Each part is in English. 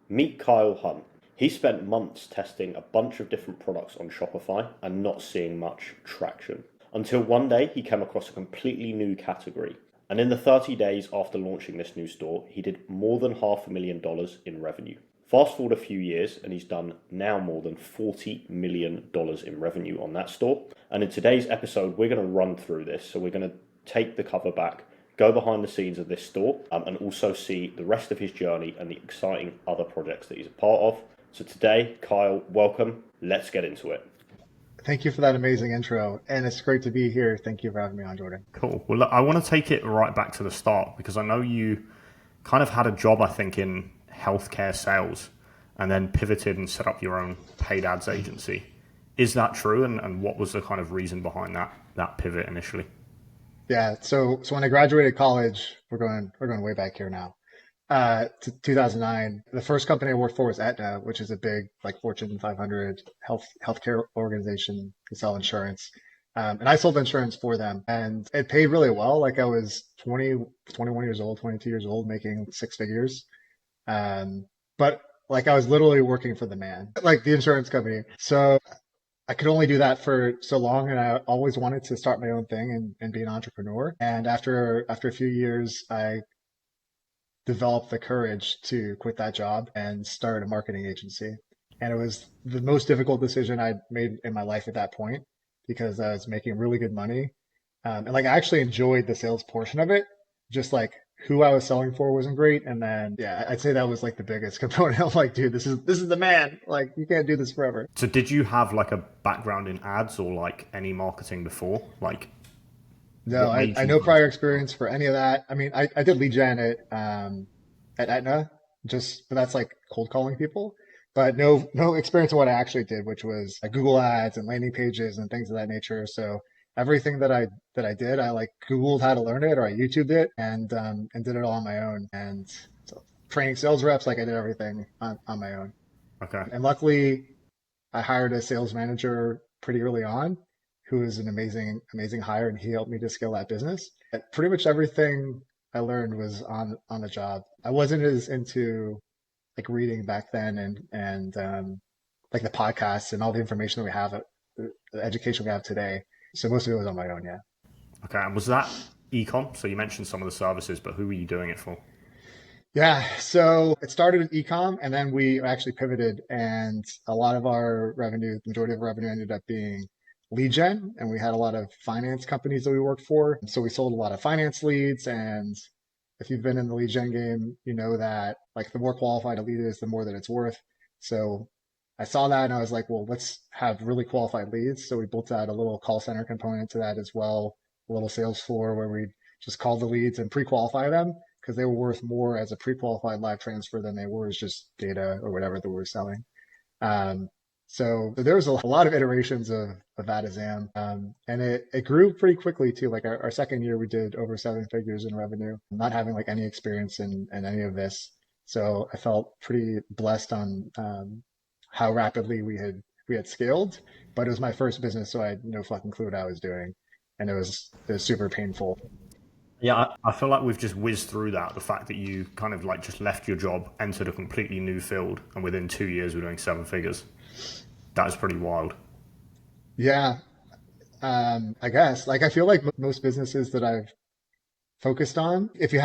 Meet Kyle Hunt. He spent months testing a bunch of different products on Shopify and not seeing much traction. Until one day he came across a completely new category. And in the 30 days after launching this new store, he did more than $500,000 in revenue. Fast forward a few years and he's done now more than $40 million in revenue on that store. And in today's episode, we're going to run through this. So we're going to take the cover back, go behind the scenes of this store, and also see the rest of his journey and the exciting other projects that he's a part of. So today, Kyle, welcome. Let's get into it. Thank you for that amazing intro. And it's great to be here. Thank you for having me on, Jordan. Cool. Well, look, I want to take it right back to the start because I know you kind of had a job, I think, in healthcare sales and then pivoted and set up your own paid ads agency. Is that true? And what was the kind of reason behind that pivot initially? Yeah. So when I graduated college, we're going way back here now, to 2009. The first company I worked for was Aetna, which is a big like Fortune 500 healthcare organization to sell insurance. And I sold insurance for them, and it paid really well. Like I was 21 years old, 22 years old, making six figures. But like I was literally working for the man, like the insurance company. So I could only do that for so long, and I always wanted to start my own thing and be an entrepreneur. And after a few years, I developed the courage to quit that job and start a marketing agency. And it was the most difficult decision I made in my life at that point because I was making really good money. And like I actually enjoyed the sales portion of it, just like who I was selling for wasn't great. And then, yeah, I'd say that was like the biggest component. I'm like, dude, this is the man. Like, you can't do this forever. So did you have like a background in ads or like any marketing before? Like, No, I no prior experience for any of that. I mean, I did lead gen at Aetna, but that's like cold calling people, but no experience in what I actually did, which was like Google Ads and landing pages and things of that nature. So everything that I did, I like Googled how to learn it, or I YouTubed it and did it all on my own. And so training sales reps, like I did everything on my own. Okay. And luckily, I hired a sales manager pretty early on, who is an amazing hire, and he helped me to scale that business. Pretty much everything I learned was on the job. I wasn't as into like reading back then and like the podcasts and all the information that we have, the education we have today. So most of it was on my own, yeah. Okay, and was that eCom? So you mentioned some of the services, but who were you doing it for? Yeah, so it started with eCom, and then we actually pivoted, and a lot of our revenue, the majority of our revenue ended up being lead gen, and we had a lot of finance companies that we worked for. So we sold a lot of finance leads, and if you've been in the lead gen game, you know that like the more qualified a lead is, the more that it's worth. So I saw that and I was like, well, let's have really qualified leads. So we built out a little call center component to that as well, a little sales floor where we just call the leads and pre-qualify them because they were worth more as a pre-qualified live transfer than they were as just data or whatever that we were selling. So there was a lot of iterations of that exam, and it grew pretty quickly too. Like our second year, we did over seven figures in revenue, not having like any experience in any of this. So I felt pretty blessed on how rapidly we had scaled. But it was my first business, so I had no fucking clue what I was doing, and it was super painful. Yeah, I feel like we've just whizzed through that. The fact that you kind of like just left your job, entered a completely new field, and within 2 years we're doing seven figures. That is pretty wild. Yeah, I guess. Like I feel like most businesses that I've focused on, if you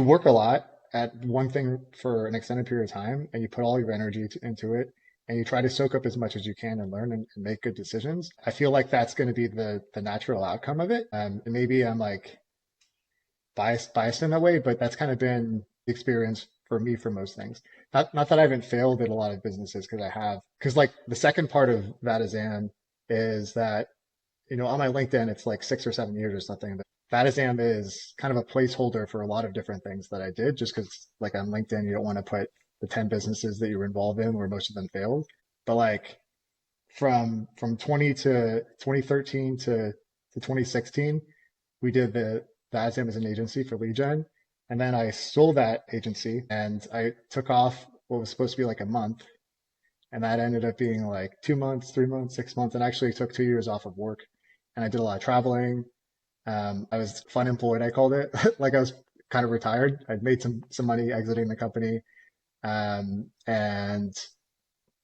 work a lot at one thing for an extended period of time and you put all your energy into it and you try to soak up as much as you can and learn and make good decisions, I feel like that's going to be the natural outcome of it. And maybe I'm like biased in that way, but that's kind of been the experience for me for most things. Not that I haven't failed at a lot of businesses, because I have. Because like the second part of that exam is that, on my LinkedIn, it's like 6 or 7 years or something. But that exam is kind of a placeholder for a lot of different things that I did, just because like on LinkedIn, you don't want to put the 10 businesses that you were involved in where most of them failed. But like from 2013 to 2016, we did that exam as an agency for lead gen. And then I sold that agency and I took off what was supposed to be like a month. And that ended up being like 2 months, 3 months, 6 months, and actually took 2 years off of work. And I did a lot of traveling. I was fun employed, I called it. Like I was kind of retired. I'd made some money exiting the company, and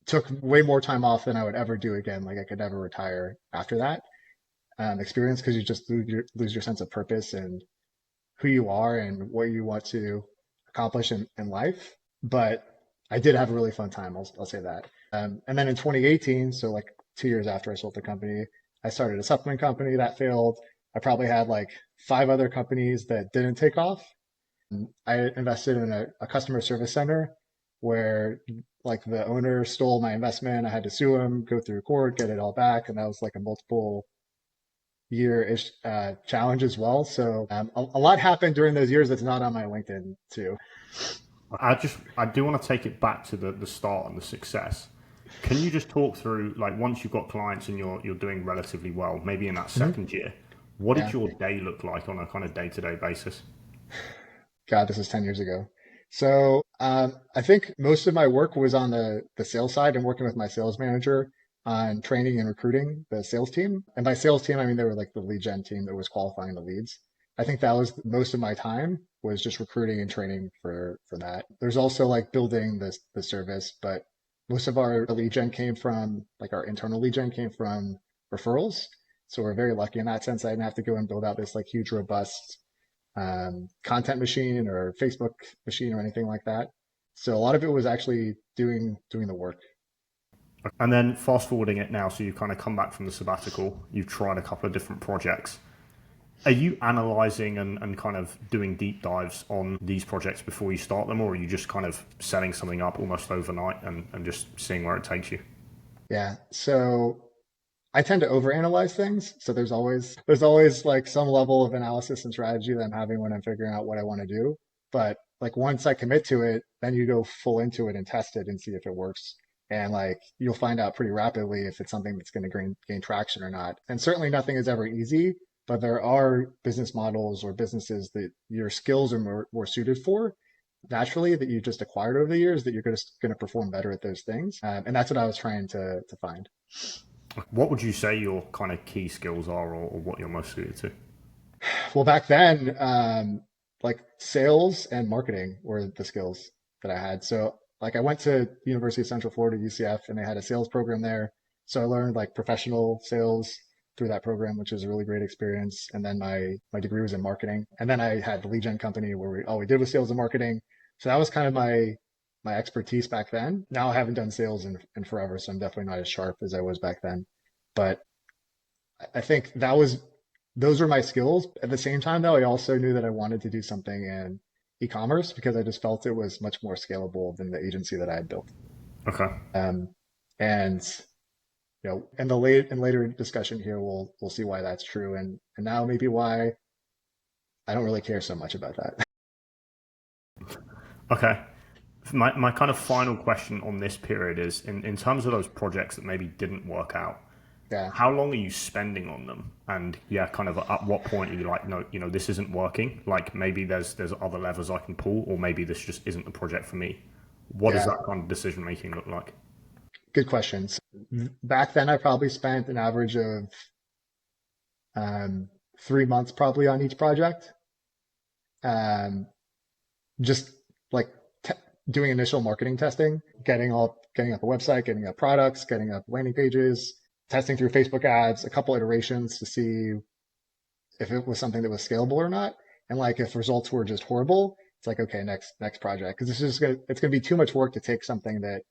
took way more time off than I would ever do again. Like I could never retire after that experience, because you just lose your sense of purpose and who you are and what you want to accomplish in life. But I did have a really fun time. I'll say that. And then in 2018, so like 2 years after I sold the company, I started a supplement company that failed. I probably had like 5 other companies that didn't take off. I invested in a customer service center where like the owner stole my investment. I had to sue him, go through court, get it all back. And that was like a multiple year-ish challenge as well. So a lot happened during those years that's not on my LinkedIn too. I do want to take it back to the start and the success. Can you just talk through, like, once you've got clients and you're doing relatively well, maybe in that second year, what did your day look like on a kind of day-to-day basis? God, this is 10 years ago. So I think most of my work was on the sales side and working with my sales manager on training and recruiting the sales team. And by sales team, I mean they were like the lead gen team that was qualifying the leads. I think that was most of my time, was just recruiting and training for that. There's also like building the service, but most of our lead gen came from, like our internal lead gen came from referrals. So we're very lucky in that sense. I didn't have to go and build out this like huge, robust content machine or Facebook machine or anything like that. So a lot of it was actually doing the work. And then fast forwarding it now, so you've kind of come back from the sabbatical, you've tried a couple of different projects. Are you analyzing and kind of doing deep dives on these projects before you start them, or are you just kind of setting something up almost overnight and just seeing where it takes you? Yeah. So I tend to overanalyze things. So there's always like some level of analysis and strategy that I'm having when I'm figuring out what I want to do. But like once I commit to it, then you go full into it and test it and see if it works. And like you'll find out pretty rapidly if it's something that's going to gain traction or not. And certainly nothing is ever easy, but there are business models or businesses that your skills are more suited for naturally, that you just acquired over the years, that you're going to perform better at those things. And that's what I was trying to find. What would you say your kind of key skills are, or what you're most suited to? Well, back then, like sales and marketing were the skills that I had. So like I went to University of Central Florida, UCF, and they had a sales program there. So I learned like professional sales through that program, which was a really great experience. And then my degree was in marketing. And then I had the lead gen company where all we did was sales and marketing. So that was kind of my expertise back then. Now I haven't done sales in forever, so I'm definitely not as sharp as I was back then. But I think those were my skills. At the same time, though, I also knew that I wanted to do something in e-commerce because I just felt it was much more scalable than the agency that I had built. Okay. And you know, in later discussion here, we'll see why that's true, and now maybe why I don't really care so much about that. Okay. My kind of final question on this period is in terms of those projects that maybe didn't work out. Yeah. How long are you spending on them? And yeah, kind of at what point are you like, no, this isn't working. Like maybe there's other levers I can pull, or maybe this just isn't the project for me. What does that kind of decision making look like? Good questions. Back then, I probably spent an average of 3 months probably on each project. Just like doing initial marketing testing, getting up a website, getting up products, getting up landing pages, testing through Facebook ads, a couple iterations to see if it was something that was scalable or not. And like if results were just horrible, it's like, okay, next project. Because it's going to be too much work to take something that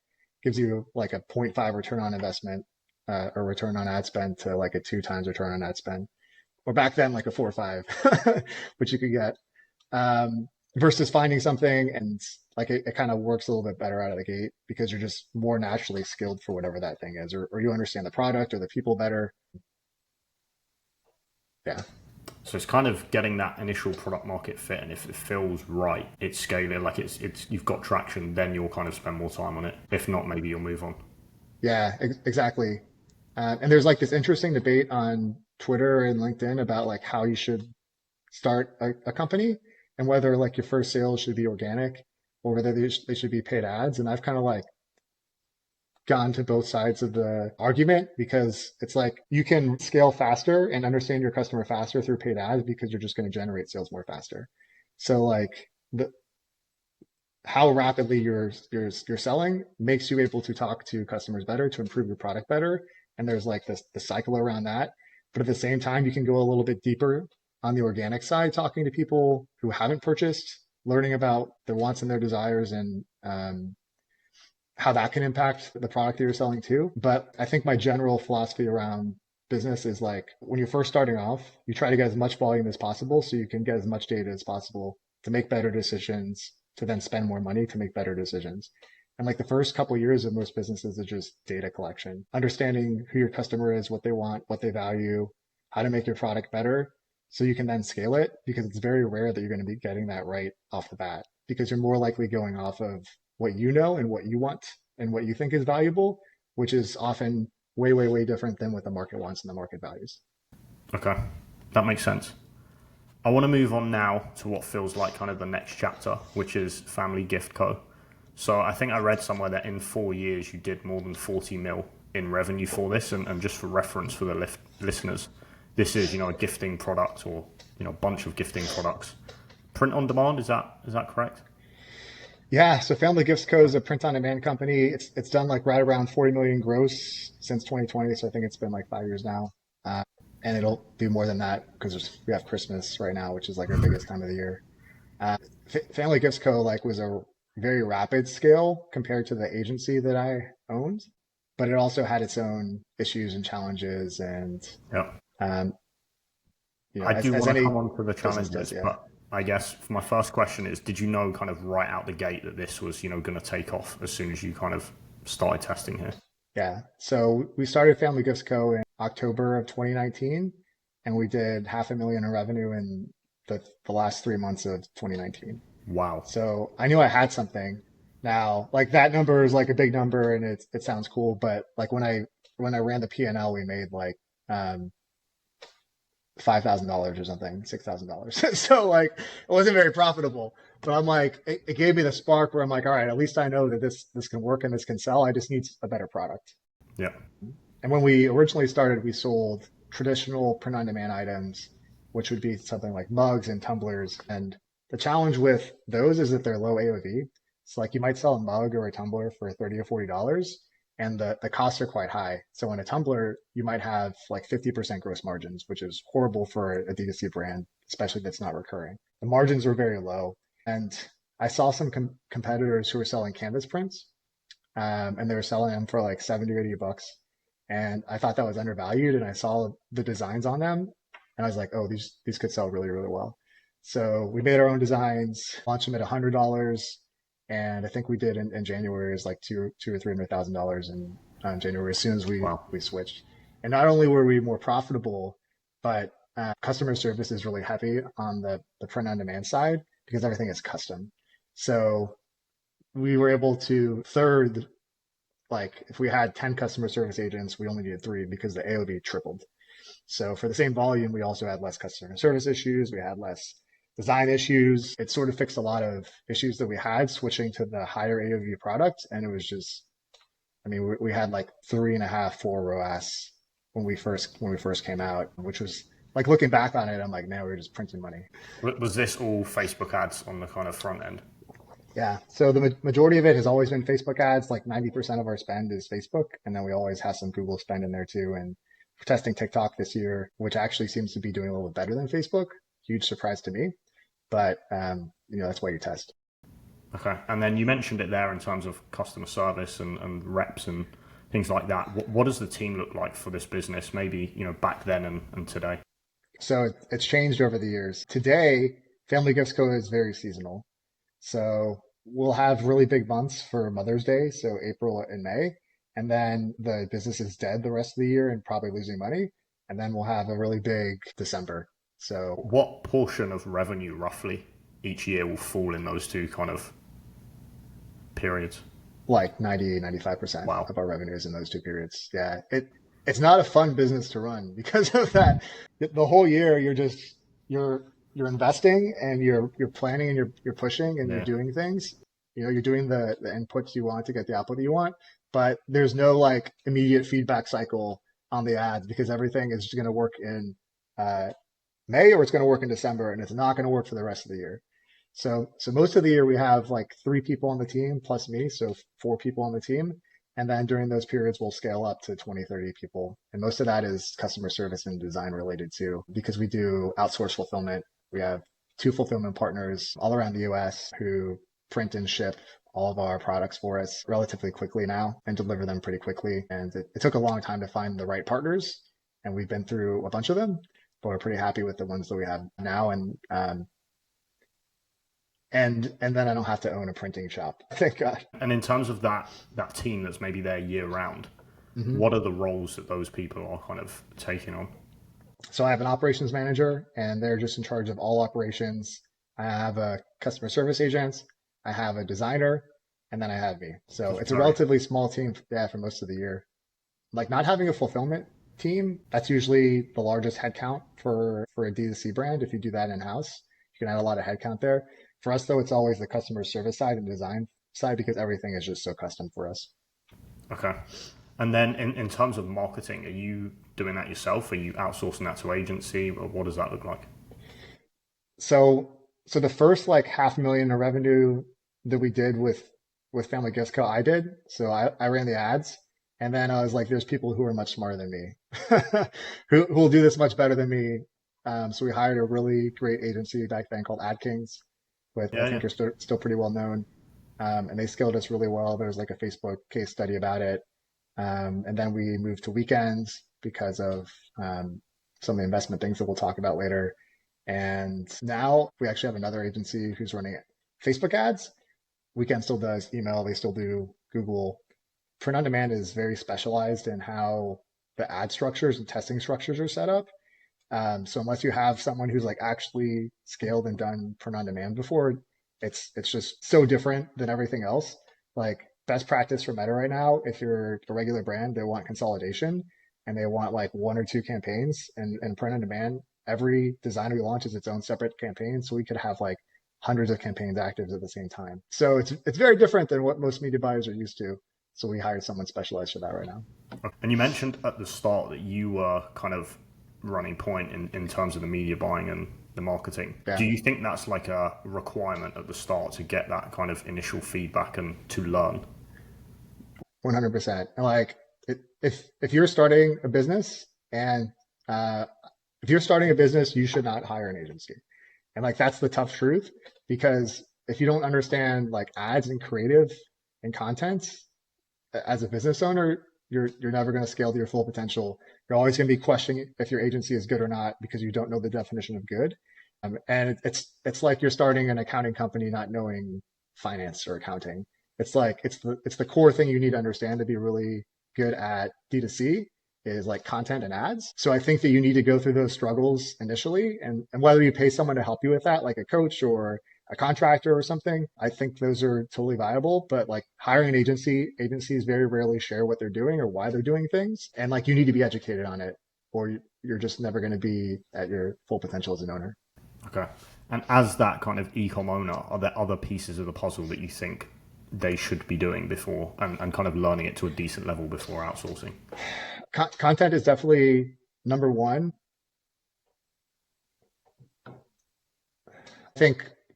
gives you like a 0.5 return on investment or return on ad spend to like a 2 times return on ad spend. Or back then, like a 4 or 5, which you could get. Versus finding something and like it kind of works a little bit better out of the gate because you're just more naturally skilled for whatever that thing is, or you understand the product or the people better. Yeah. So it's kind of getting that initial product market fit, and if it feels right, it's scaling, like it's you've got traction, then you'll kind of spend more time on it. If not, maybe you'll move on. Yeah, exactly. And there's like this interesting debate on Twitter and LinkedIn about like how you should start a company and whether like your first sales should be organic or whether they should be paid ads. And I've kind of like gone to both sides of the argument because it's like you can scale faster and understand your customer faster through paid ads because you're just going to generate sales more faster. So like how rapidly you're selling makes you able to talk to customers better, to improve your product better. And there's like the cycle around that. But at the same time, you can go a little bit deeper on the organic side, talking to people who haven't purchased, learning about their wants and their desires, and how that can impact the product that you're selling too. But I think my general philosophy around business is like when you're first starting off, you try to get as much volume as possible so you can get as much data as possible to make better decisions, to then spend more money to make better decisions. And like the first couple of years of most businesses is just data collection, understanding who your customer is, what they want, what they value, how to make your product better so you can then scale it, because it's very rare that you're going to be getting that right off the bat, because you're more likely going off of what you know and what you want and what you think is valuable, which is often way, way, way different than what the market wants and the market values. Okay, that makes sense. I want to move on now to what feels like kind of the next chapter, which is Family Gift Co. So I think I read somewhere that in 4 years you did more than 40 mil in revenue for this. And just for reference for the listeners, this is, a gifting product or, a bunch of gifting products. Print on demand, is that correct? Yeah, so Family Gifts Co. is a print-on-demand company. It's done like right around 40 million gross since 2020, so I think it's been like 5 years now, and it'll do more than that because we have Christmas right now, which is like our biggest time of the year. Family Gifts Co. like was a very rapid scale compared to the agency that I owned, but it also had its own issues and challenges, and yeah. I do want to come on to the challenges, yeah. But I guess my first question is, did you know kind of right out the gate that this was, going to take off as soon as you kind of started testing here? Yeah. So we started Family Gifts Co. in October of 2019, and we did $500,000 in revenue in the last 3 months of 2019. Wow. So I knew I had something. Now, like that number is like a big number and it sounds cool, but like when I ran the P&L, we made like $5,000 or something, $6,000. So like it wasn't very profitable, but I'm like, it gave me the spark where I'm like, all right, at least I know that this can work and this can sell. I just need a better product. Yeah. And when we originally started, we sold traditional print on demand items, which would be something like mugs and tumblers. And the challenge with those is that they're low AOV. So like you might sell a mug or a tumbler for $30 or $40, and the costs are quite high. So in a tumbler, you might have like 50% gross margins, which is horrible for a D2C brand, especially if it's not recurring. The margins were very low. And I saw some competitors who were selling canvas prints, and they were selling them for like 70 or 80 bucks. And I thought that was undervalued. And I saw the designs on them, and I was like, oh, these could sell really, really well. So we made our own designs, launched them at $100. And I think we did in January is like $200,000 or $300,000 in January as soon as we switched. And not only were we more profitable, but customer service is really heavy on the print on demand side because everything is custom. So we were able to like if we had 10 customer service agents, we only needed 3 because the AOV tripled. So for the same volume, we also had less customer service issues. We had less design issues. It sort of fixed a lot of issues that we had switching to the higher AOV product. And it was just, I mean, we had like 3.5, 4 ROAS when we first came out, which was like looking back on it, I'm like, man, we were just printing money. Was this all Facebook ads on the kind of front end? Yeah. So the majority of it has always been Facebook ads. Like 90% of our spend is Facebook. And then we always have some Google spend in there too. And we're testing TikTok this year, which actually seems to be doing a little better than Facebook. Huge surprise to me. But, that's why you test. Okay. And then you mentioned it there in terms of customer service and reps and things like that. What does the team look like for this business, maybe, back then and today? So it's changed over the years. Today, Family Gifts Co. is very seasonal. So we'll have really big months for Mother's Day, so April and May. And then the business is dead the rest of the year and probably losing money. And then we'll have a really big December. So what portion of revenue roughly each year will fall in those two kind of periods? Like 90-95% Wow. of our revenue is in those two periods. Yeah. It's not a fun business to run because of that. The whole year you're investing and you're planning and you're pushing and you're doing things. You're doing the inputs you want to get the output that you want, but there's no like immediate feedback cycle on the ads because everything is going to work in May or it's going to work in December and it's not going to work for the rest of the year. So most of the year we have like 3 people on the team plus me, so 4 people on the team. And then during those periods, we'll scale up to 20, 30 people. And most of that is customer service and design related too, because we do outsource fulfillment. We have 2 fulfillment partners all around the US who print and ship all of our products for us relatively quickly now and deliver them pretty quickly. And it took a long time to find the right partners. And we've been through a bunch of them, but we're pretty happy with the ones that we have now. And then I don't have to own a printing shop. Thank God. And in terms of that team that's maybe there year round, what are the roles that those people are kind of taking on? So I have an operations manager, and they're just in charge of all operations. I have a customer service agent, I have a designer, and then I have me. So it's a relatively small team, for most of the year. Like not having a fulfillment team, that's usually the largest headcount for a D2C brand. If you do that in-house, you can add a lot of headcount there. For us, though, it's always the customer service side and design side because everything is just so custom for us. Okay. And then in terms of marketing, are you doing that yourself? Are you outsourcing that to agency? Or what does that look like? So the first like $500,000 in revenue that we did with Family Gift Co, I did. So I ran the ads. And then I was like, there's people who are much smarter than me, who will do this much better than me. So we hired a really great agency back then called Ad Kings, I think are still pretty well known. And they scaled us really well. There's like a Facebook case study about it. And then we moved to Weekends because of some of the investment things that we'll talk about later. And now we actually have another agency who's running Facebook ads. Weekend still does email. They still do Google. Print on demand is very specialized in how the ad structures and testing structures are set up. So unless you have someone who's like actually scaled and done print on demand before, it's just so different than everything else. Like best practice for Meta right now, if you're a regular brand, they want consolidation and they want like 1 or 2 campaigns, and print on demand, every design we launch is its own separate campaign. So we could have like hundreds of campaigns active at the same time. So it's very different than what most media buyers are used to. So we hired someone specialized for that right now. And you mentioned at the start that you were kind of running point in terms of the media buying and the marketing. Yeah. Do you think that's like a requirement at the start to get that kind of initial feedback and to learn? 100%. Like if you're starting a business and you should not hire an agency. And like, that's the tough truth, because if you don't understand like ads and creative and content as a business owner, you're never going to scale to your full potential. You're always going to be questioning if your agency is good or not because you don't know the definition of good. And it's like you're starting an accounting company not knowing finance or accounting. It's like it's the core thing you need to understand to be really good at D2C is like content and ads. So I think that you need to go through those struggles initially, and whether you pay someone to help you with that, like a coach or a contractor or something, I think those are totally viable. But like hiring an agencies very rarely share what they're doing or why they're doing things. And like you need to be educated on it, or you're just never going to be at your full potential as an owner. Okay. And as that kind of eCom owner, are there other pieces of the puzzle that you think they should be doing before and kind of learning it to a decent level before outsourcing? Content is definitely number one.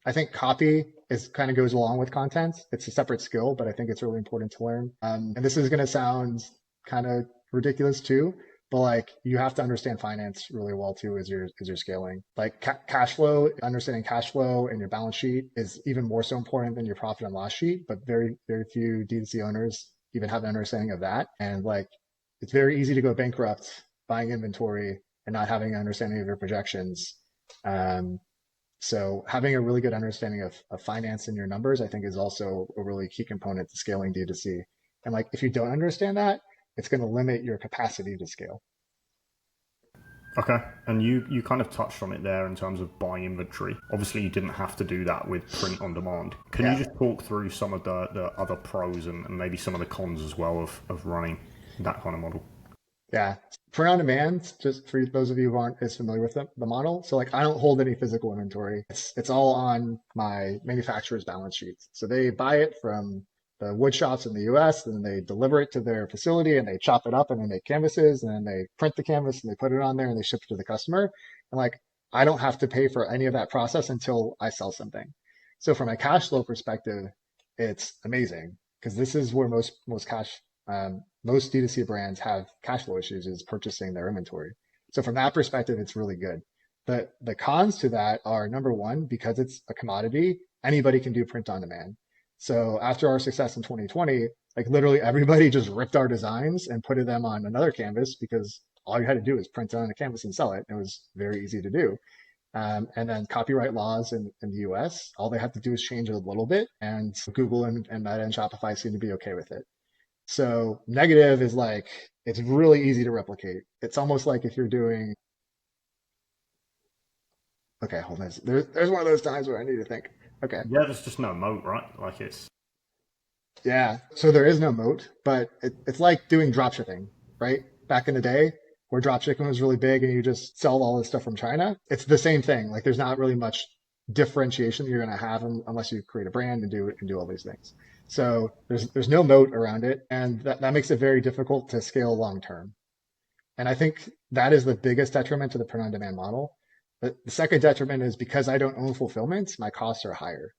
I think copy kind of goes along with content. It's a separate skill, but I think it's really important to learn. And this is going to sound kind of ridiculous too, but like you have to understand finance really well too as you're scaling. Like cash flow, understanding cash flow and your balance sheet is even more so important than your profit and loss sheet. But very, very few D2C owners even have an understanding of that. And like it's very easy to go bankrupt buying inventory and not having an understanding of your projections. So having a really good understanding of finance and your numbers, I think, is also a really key component to scaling D2C. And like, if you don't understand that, it's going to limit your capacity to scale. Okay. And you kind of touched on it there in terms of buying inventory. Obviously, you didn't have to do that with print on demand. Can you just talk through some of the other pros and maybe some of the cons as well of running that kind of model? Yeah. Print on demand, just for those of you who aren't as familiar with the model. So like I don't hold any physical inventory. It's all on my manufacturer's balance sheets. So they buy it from the wood shops in the US, and then they deliver it to their facility and they chop it up and they make canvases, and then they print the canvas and they put it on there and they ship it to the customer. And like I don't have to pay for any of that process until I sell something. So from a cash flow perspective, it's amazing because this is where most D2C brands have cash flow issues, is purchasing their inventory. So from that perspective, it's really good. The cons to that are, number one, because it's a commodity, anybody can do print on demand. So after our success in 2020, like literally everybody just ripped our designs and put them on another canvas because all you had to do is print it on a canvas and sell it. It was very easy to do. And then copyright laws in the US, all they have to do is change it a little bit, and Google and Meta and Shopify seem to be okay with it. So negative is like, it's really easy to replicate. It's almost like if you're doing, okay, hold on. There's one of those times where I need to think. Okay. Yeah, there's just no moat, right? Like it's. Yeah. So there is no moat, but it's like doing drop shipping, right? Back in the day where drop shipping was really big and you just sell all this stuff from China. It's the same thing. Like there's not really much differentiation that you're going to have unless you create a brand and do all these things. So there's no moat around it, and that makes it very difficult to scale long term. And I think that is the biggest detriment to the print on demand model. The second detriment is because I don't own fulfillment, my costs are higher.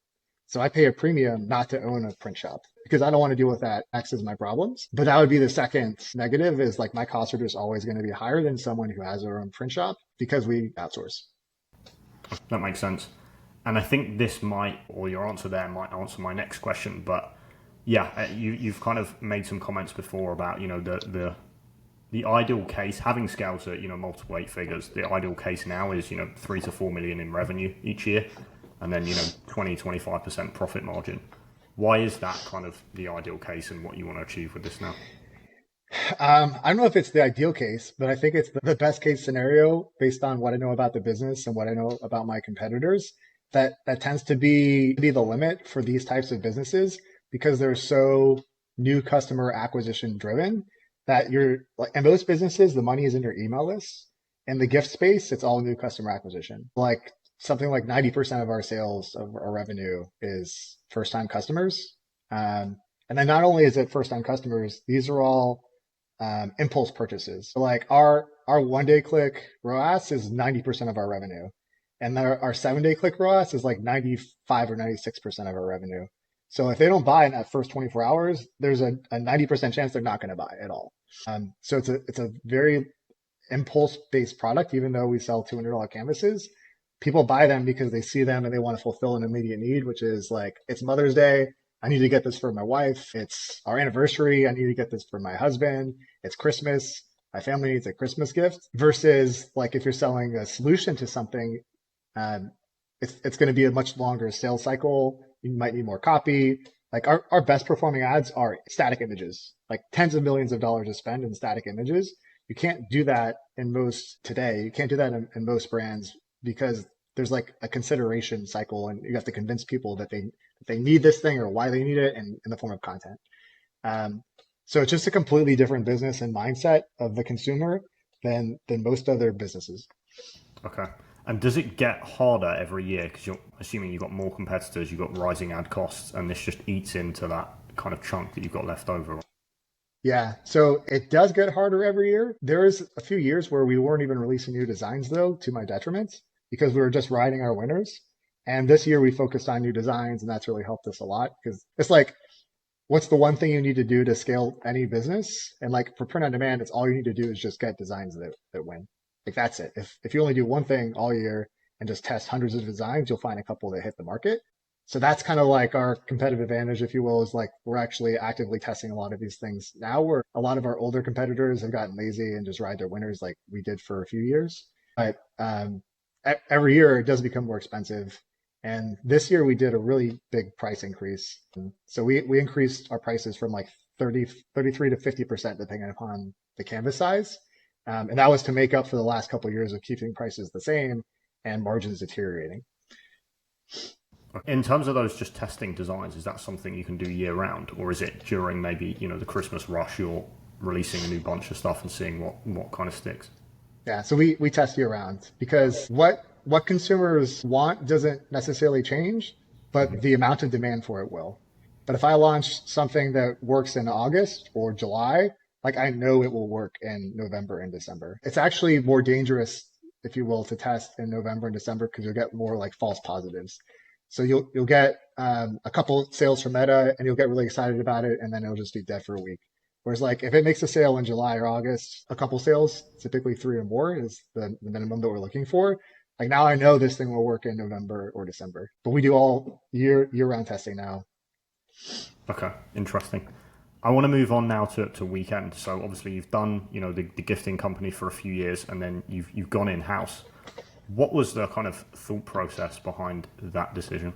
So I pay a premium not to own a print shop because I don't want to deal with that. X is my problems. But that would be the second negative, is like my costs are just always going to be higher than someone who has their own print shop because we outsource. That makes sense. And I think this might, or your answer there might answer my next question. But yeah, you've kind of made some comments before about, the ideal case, having scaled to, multiple 8 figures, the ideal case now is, 3 to 4 million in revenue each year, and then, 20-25% profit margin. Why is that kind of the ideal case and what you want to achieve with this now? I don't know if it's the ideal case, but I think it's the best case scenario based on what I know about the business and what I know about my competitors. That tends to be the limit for these types of businesses because they're so new customer acquisition driven that you're like, in most businesses, the money is in your email list. In the gift space, it's all new customer acquisition. Like something like 90% of our sales of our revenue is first time customers. And then not only is it first time customers, these are all impulse purchases. So like our 1-day click ROAS is 90% of our revenue. And our 7-day click ROAS is like 95 or 96% of our revenue. So if they don't buy in that first 24 hours, there's a 90% chance they're not going to buy at all. So it's a very impulse-based product, even though we sell $200 canvases. People buy them because they see them and they want to fulfill an immediate need, which is like, it's Mother's Day, I need to get this for my wife. It's our anniversary, I need to get this for my husband. It's Christmas, my family needs a Christmas gift. Versus like if you're selling a solution to something, it's going to be a much longer sales cycle. You might need more copy. Like our best performing ads are static images, like tens of millions of dollars to spend in static images. You can't do that in most today. You can't do that in most brands because there's like a consideration cycle and you have to convince people that they need this thing or why they need it in the form of content. So it's just a completely different business and mindset of the consumer than most other businesses. Okay. And does it get harder every year? Because you're assuming you've got more competitors, you've got rising ad costs, and this just eats into that kind of chunk that you've got left over. Yeah, so it does get harder every year. There's a few years where we weren't even releasing new designs, though, to my detriment, because we were just riding our winners. And this year we focused on new designs, and that's really helped us a lot because it's like, what's the one thing you need to do to scale any business? And like for print on demand, it's all you need to do is just get designs that win. Like that's it. If you only do one thing all year and just test hundreds of designs, you'll find a couple that hit the market. So that's kind of like our competitive advantage, if you will, is like we're actually actively testing a lot of these things now, where a lot of our older competitors have gotten lazy and just ride their winners like we did for a few years. But every year it does become more expensive. And this year we did a really big price increase. So we increased our prices from like 33 to 50% depending upon the canvas size. And that was to make up for the last couple of years of keeping prices the same and margins deteriorating. In terms of those just testing designs, is that something you can do year round, or is it during maybe the Christmas rush you're releasing a new bunch of stuff and seeing what kind of sticks? Yeah, so we test year round because what consumers want doesn't necessarily change, but the amount of demand for it will. But if I launch something that works in August or July, like I know it will work in November and December. It's actually more dangerous, if you will, to test in November and December because you'll get more like false positives. So you'll get a couple sales from Meta and you'll get really excited about it, and then it'll just be dead for a week. Whereas like if it makes a sale in July or August, a couple sales, typically 3 or more is the minimum that we're looking for. Like now I know this thing will work in November or December, but we do all year-round testing now. Okay, interesting. I want to move on now to Weekend. So obviously you've done, the gifting company for a few years, and then you've gone in-house. What was the kind of thought process behind that decision?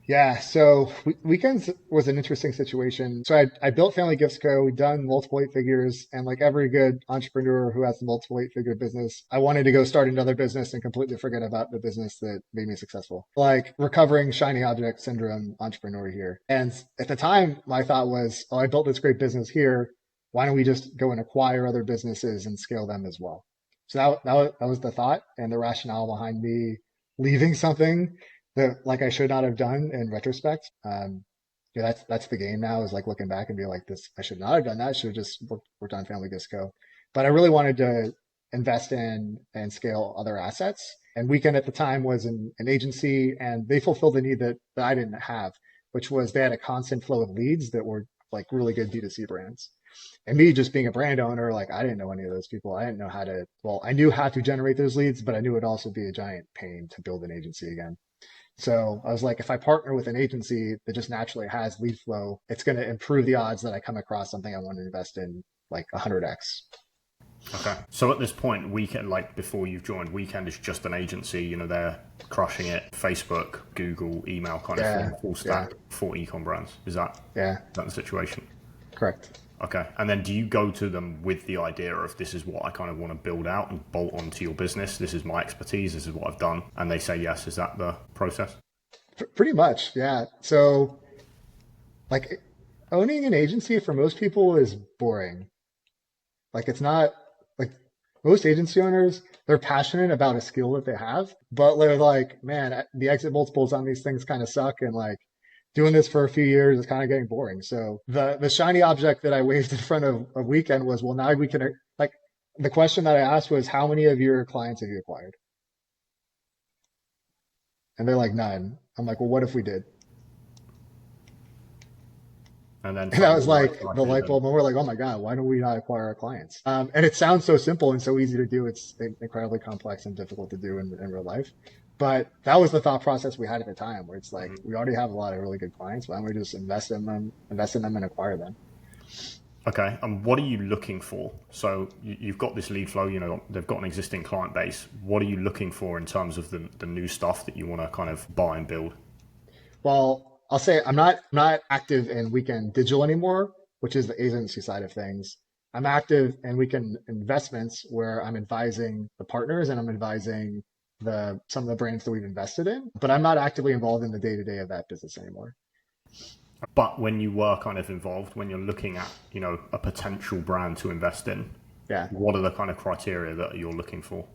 Yeah, so Weekends was an interesting situation. So I built Family Gifts Co. We'd done multiple 8 figures, and like every good entrepreneur who has a multiple 8 figure business, I wanted to go start another business and completely forget about the business that made me successful. Like recovering shiny object syndrome entrepreneur here. And at the time, my thought was, oh, I built this great business here. Why don't we just go and acquire other businesses and scale them as well? So that was the thought and the rationale behind me leaving something that like I should not have done in retrospect. That's the game now, is like looking back and be like, this, I should not have done that. I should have just worked on Family Gifts Co. But I really wanted to invest in and scale other assets. And Weekend at the time was an agency, and they fulfilled the need that I didn't have, which was they had a constant flow of leads that were like really good D2C brands. And me just being a brand owner, like I didn't know any of those people. I didn't know I knew how to generate those leads, but I knew it'd also be a giant pain to build an agency again. So I was like, if I partner with an agency that just naturally has lead flow, it's going to improve the odds that I come across something I want to invest in like 100x. Okay. So at this point, Weekend, like before you've joined, Weekend is just an agency, they're crushing it. Facebook, Google, email kind of full stack for eCom brands. Is that the situation? Correct. Okay. And then do you go to them with the idea of this is what I kind of want to build out and bolt onto your business? This is my expertise. This is what I've done. And they say yes. Is that the process? Pretty much. Yeah. So like owning an agency for most people is boring. Like it's not like most agency owners, they're passionate about a skill that they have, but they're like, man, the exit multiples on these things kind of suck. And like, doing this for a few years is kind of getting boring. So the shiny object that I waved in front of Weekend was, well, now we can, like, the question that I asked was, how many of your clients have you acquired? And they're like, none. I'm like, well, what if we did? And that was like the light bulb. And we're like, oh my God, why don't we not acquire our clients? And it sounds so simple and so easy to do. It's incredibly complex and difficult to do in real life. But that was the thought process we had at the time, where it's like, we already have a lot of really good clients. Why don't we just invest in them and acquire them? Okay. And what are you looking for? So you've got this lead flow, they've got an existing client base. What are you looking for in terms of the new stuff that you want to kind of buy and build? Well, I'll say I'm not active in Weekend Digital anymore, which is the agency side of things. I'm active in Weekend Investments, where I'm advising the partners and I'm advising some of the brands that we've invested in, but I'm not actively involved in the day-to-day of that business anymore. But when you were kind of involved, when you're looking at, a potential brand to invest in, what are the kind of criteria that you're looking for?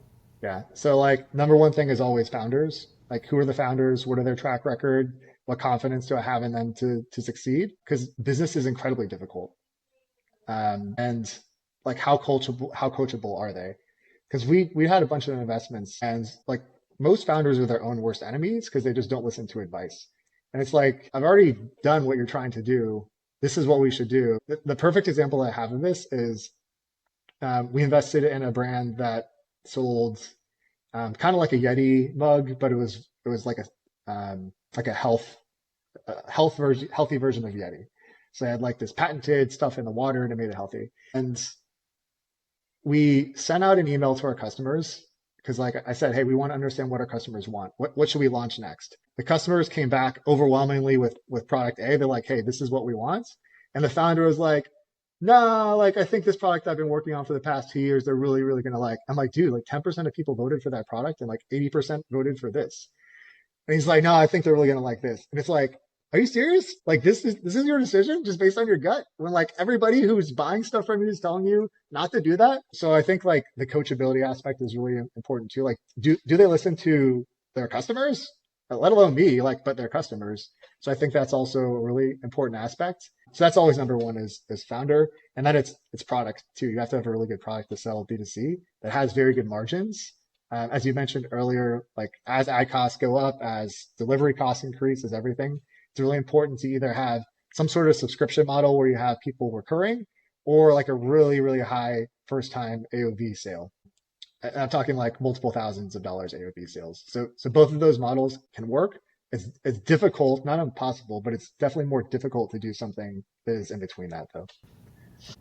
Yeah. So like number one thing is always founders. Like who are the founders? What are their track record? What confidence do I have in them to succeed? Because business is incredibly difficult. And like how coachable are they? Because we had a bunch of investments, and like most founders are their own worst enemies because they just don't listen to advice. And it's like, I've already done what you're trying to do. This is what we should do. The perfect example I have of this is we invested in a brand that sold kind of like a Yeti mug, but it was like a healthy version of Yeti. So I had like this patented stuff in the water and it made it healthy. And we sent out an email to our customers because like I said, hey, we want to understand what our customers want. What should we launch next? The customers came back overwhelmingly with product A. They're like, hey, this is what we want. And the founder was like, no, like I think this product I've been working on for the past 2 years, they're really, really going to like. I'm like, dude, like 10% of people voted for that product and like 80% voted for this. And he's like, no, I think they're really going to like this. And it's like, are you serious? Like this is your decision just based on your gut, when like everybody who's buying stuff from you is telling you not to do that. So I think like the coachability aspect is really important too. Like, do they listen to their customers, let alone me, like, but their customers. So I think that's also a really important aspect. So that's always number one is founder. And then it's product too. You have to have a really good product to sell B2C that has very good margins. As you mentioned earlier, like as ad costs go up, as delivery costs increase, as everything, it's really important to either have some sort of subscription model where you have people recurring or like a really, really high first time AOV sale. And I'm talking like multiple thousands of dollars AOV sales. So both of those models can work. It's difficult, not impossible, but it's definitely more difficult to do something that is in between that though.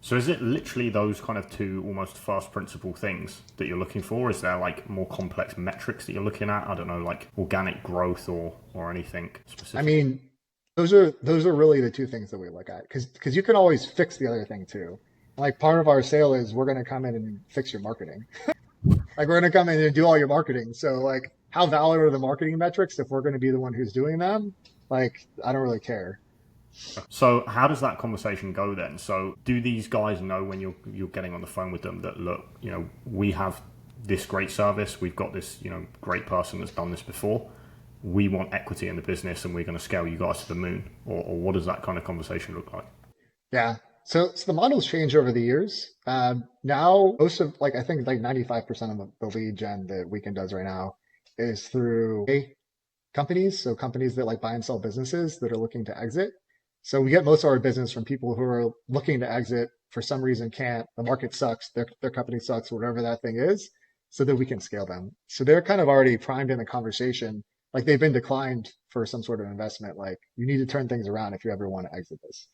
So is it literally those kind of two almost first principle things that you're looking for? Is there like more complex metrics that you're looking at? I don't know, like organic growth or anything specific? I mean, those are really the two things that we look at because you can always fix the other thing too. Like part of our sale is we're going to come in and fix your marketing. Like we're going to come in and do all your marketing. So like how valid are the marketing metrics if we're going to be the one who's doing them? Like I don't really care. So how does that conversation go then? So do these guys know when you're getting on the phone with them that, look, you know, we have this great service, we've got this, you know, great person that's done this before, we want equity in the business and we're going to scale you guys to the moon? Or what does that kind of conversation look like? Yeah. So the models change over the years. Now most of I think 95% of the lead gen that Weekend does right now is through companies. So companies that like buy and sell businesses that are looking to exit. So we get most of our business from people who are looking to exit for some reason can't, the market sucks, their company sucks, whatever that thing is, so that we can scale them. So they're kind of already primed in the conversation, like they've been declined for some sort of investment, like you need to turn things around if you ever want to exit this.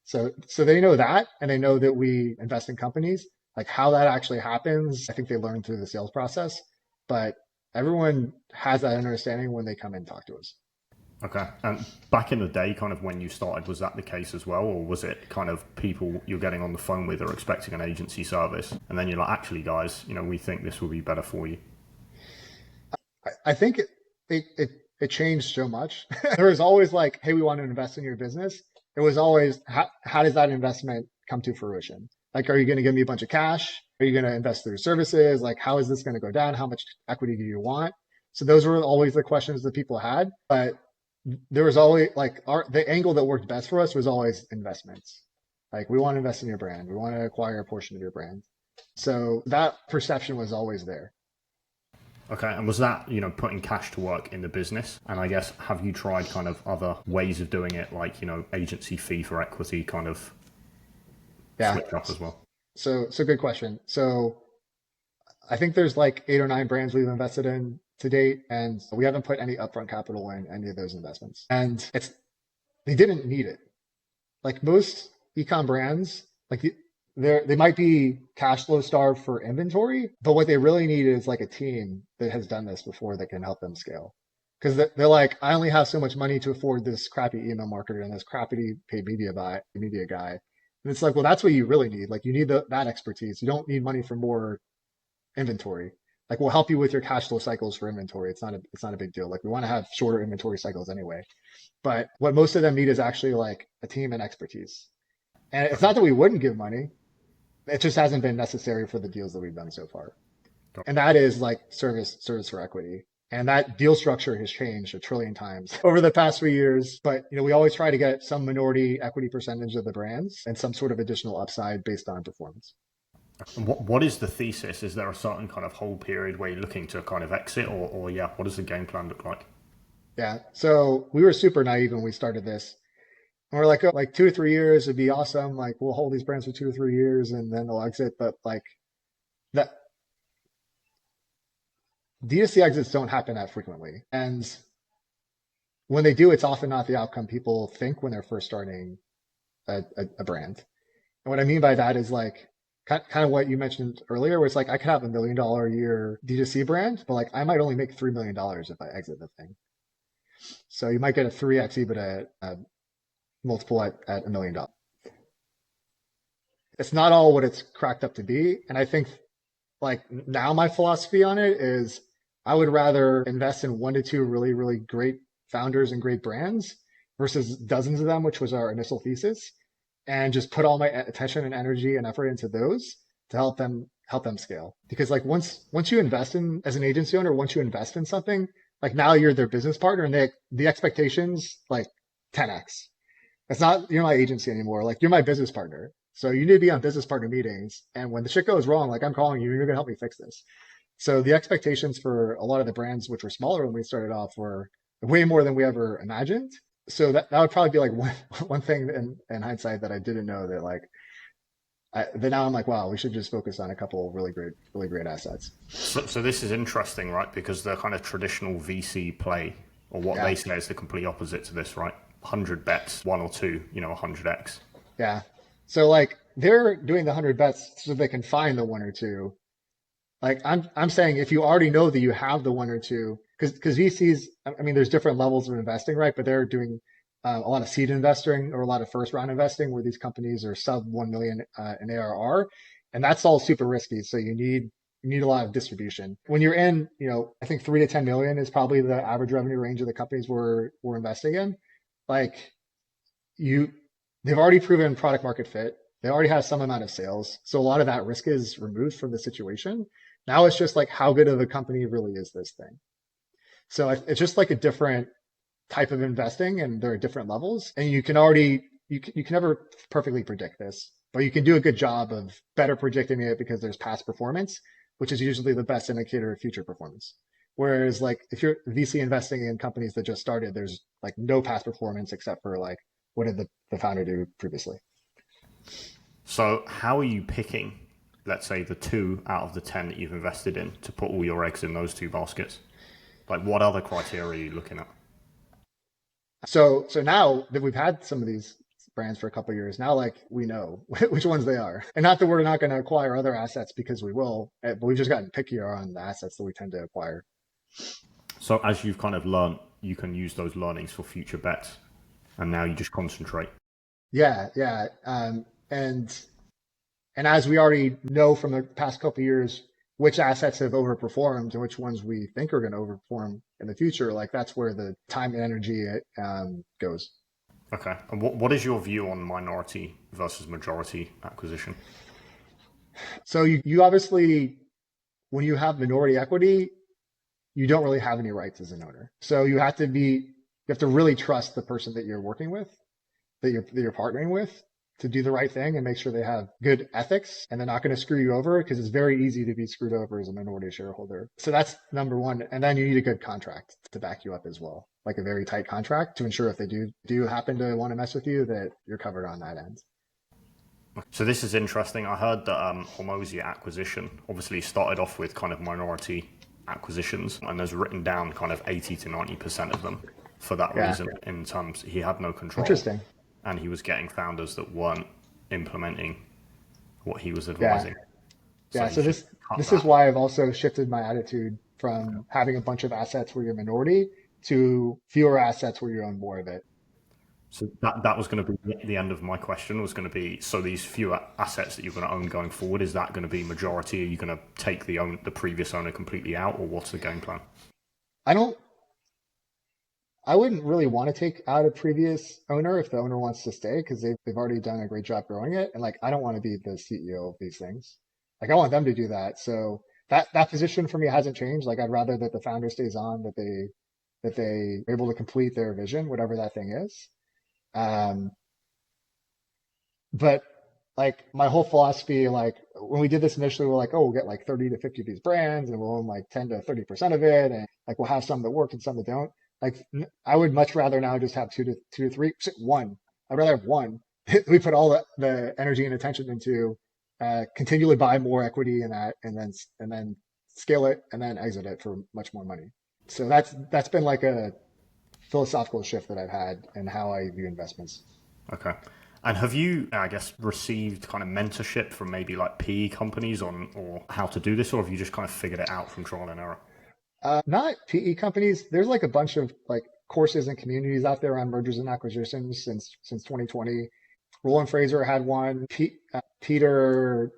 So they know that, and they know that we invest in companies. Like how that actually happens, I think they learn through the sales process, but everyone has that understanding when they come and talk to us. Okay. And back in the day, kind of when you started, was that the case as well? Or was it kind of people you're getting on the phone with are expecting an agency service? And then you're like, actually, guys, you know, we think this will be better for you. I think it changed so much. There was always like, hey, we want to invest in your business. It was always, how does that investment come to fruition? Like, are you going to give me a bunch of cash? Are you going to invest through services? Like, how is this going to go down? How much equity do you want? So those were always the questions that people had. But there was always like the angle that worked best for us was always investments. Like we want to invest in your brand. We want to acquire a portion of your brand. So that perception was always there. Okay. And was that, you know, putting cash to work in the business? And I guess, have you tried kind of other ways of doing it? Like, you know, agency fee for equity kind of switch up as well? So good question. So I think there's like 8 or 9 brands we've invested in to date, and we haven't put any upfront capital in any of those investments. And they didn't need it. Like most eCom brands, like they might be cash flow starved for inventory, but what they really need is like a team that has done this before that can help them scale. Because they're like, I only have so much money to afford this crappy email marketer and this crappy paid media guy. And it's like, well, that's what you really need. Like you need that expertise. You don't need money for more inventory. Like we'll help you with your cash flow cycles for inventory. It's not a big deal. Like we want to have shorter inventory cycles anyway. But what most of them need is actually like a team and expertise. And it's not that we wouldn't give money. It just hasn't been necessary for the deals that we've done so far. And that is like service for equity. And that deal structure has changed 1 trillion times over the past 3 years. But you know, we always try to get some minority equity percentage of the brands and some sort of additional upside based on performance. And what is the thesis? Is there a certain kind of hold period where you're looking to kind of exit, or what does the game plan look like? Yeah. So we were super naive when we started this. And we're like, oh, like 2 or 3 years would be awesome. Like we'll hold these brands for 2 or 3 years and then they'll exit. But like that DTC exits don't happen that frequently. And when they do, it's often not the outcome people think when they're first starting a brand. And what I mean by that is like, kind of what you mentioned earlier, where it's like I could have $1 million a year D2C brand, but like I might only make $3 million if I exit the thing. So you might get a 3x EBITDA multiple at $1 million. It's not all what it's cracked up to be. And I think like now my philosophy on it is I would rather invest in 1 to 2 really, really great founders and great brands versus dozens of them, which was our initial thesis, and just put all my attention and energy and effort into those to help them scale. Because like once you invest in, as an agency owner, once you invest in something, like now you're their business partner, and the expectations like 10x. It's not you're my agency anymore. Like you're my business partner. So you need to be on business partner meetings. And when the shit goes wrong, like I'm calling you, you're gonna help me fix this. So the expectations for a lot of the brands, which were smaller when we started off, were way more than we ever imagined. So that would probably be like one thing in hindsight that I didn't know that like then now I'm like, wow, we should just focus on a couple of really great assets. So this is interesting, right? Because the kind of traditional VC play, or what they say is the complete opposite to this, right? 100 bets, one or two, 100x. Yeah. So like they're doing the 100 bets so they can find the one or two. Like I'm saying, if you already know that you have the one or two, because VCs, I mean, there's different levels of investing, right? But they're doing a lot of seed investing or a lot of first round investing where these companies are sub 1 million in ARR, and that's all super risky. So you need a lot of distribution. When you're in, I think 3 to 10 million is probably the average revenue range of the companies we're investing in. Like they've already proven product market fit. They already have some amount of sales. So a lot of that risk is removed from the situation. Now it's just like, how good of a company really is this thing? So it's just like a different type of investing, and there are different levels, and you can never perfectly predict this, but you can do a good job of better predicting it because there's past performance, which is usually the best indicator of future performance. Whereas like if you're VC investing in companies that just started, there's like no past performance except for like, what did the founder do previously? So how are you picking, let's say, the 2 out of the 10 that you've invested in to put all your eggs in those 2 baskets? Like, what other criteria are you looking at? So now that we've had some of these brands for a couple of years, now like we know which ones they are, and not that we're not going to acquire other assets, because we will, but we've just gotten pickier on the assets that we tend to acquire. So as you've kind of learned, you can use those learnings for future bets, and now you just concentrate. Yeah. And as we already know from the past couple of years, which assets have overperformed and which ones we think are going to overperform in the future, like that's where the time and energy goes. Okay. And what is your view on minority versus majority acquisition? So you obviously, when you have minority equity, you don't really have any rights as an owner. So you have to really trust the person that you're working with, that you're partnering with, to do the right thing and make sure they have good ethics and they're not going to screw you over, because it's very easy to be screwed over as a minority shareholder. So that's number one. And then you need a good contract to back you up as well, like a very tight contract to ensure if they do happen to want to mess with you, that you're covered on that end. So this is interesting. I heard that Hormosia acquisition obviously started off with kind of minority acquisitions, and there's written down kind of 80 to 90% of them for that reason, in terms he had no control. Interesting. And he was getting founders that weren't implementing what he was advising. So this is why I've also shifted my attitude from having a bunch of assets where you're minority to fewer assets where you own more of it. So that was going to be the end of my question, was going to be, so these fewer assets that you're going to own going forward, is that going to be majority? Are you going to take the previous owner completely out, or what's the game plan? I wouldn't really want to take out a previous owner if the owner wants to stay, because they've already done a great job growing it. And like, I don't want to be the CEO of these things. Like, I want them to do that. So that position for me hasn't changed. Like, I'd rather that the founder stays on, that they are able to complete their vision, whatever that thing is. But like my whole philosophy, like when we did this initially, we're like, oh, we'll get like 30 to 50 of these brands and we'll own like 10 to 30% of it. And like, we'll have some that work and some that don't. Like, I would much rather now just have two to three, one. I'd rather have one. We put all the energy and attention into continually buy more equity in that, and then scale it and then exit it for much more money. So that's been like a philosophical shift that I've had in how I view investments. Okay. And have you, I guess, received kind of mentorship from maybe like PE companies or how to do this, or have you just kind of figured it out from trial and error? Not PE companies. There's like a bunch of like courses and communities out there on mergers and acquisitions since 2020. Roland Fraser had one. Peter